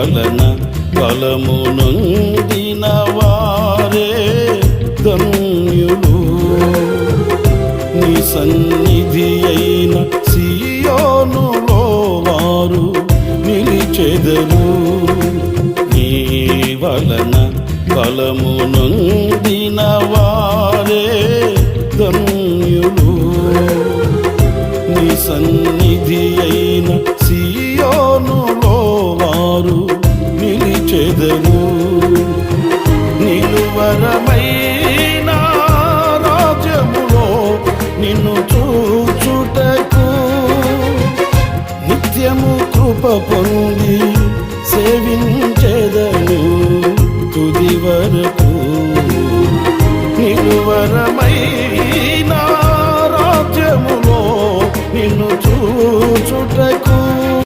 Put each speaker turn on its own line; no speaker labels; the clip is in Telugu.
వలన బలము నొందిన వారే ధన్యులు. నీ సన్నిధి అయిన సియోనులో వారు నిలిచెదరు. నీ వలన బలము నొందిన వారే ధన్యులు. నీ సన్నిధి అయిన సియోనులో వారు నిలిచెదరు. నిలువరమైన రాజ్యములో నిన్ను చూచుటకు నిత్యము కృప పొంది సేవించెదను తుది వరకు. నిలువరమైన రాజ్యములో నిన్ను చూచుట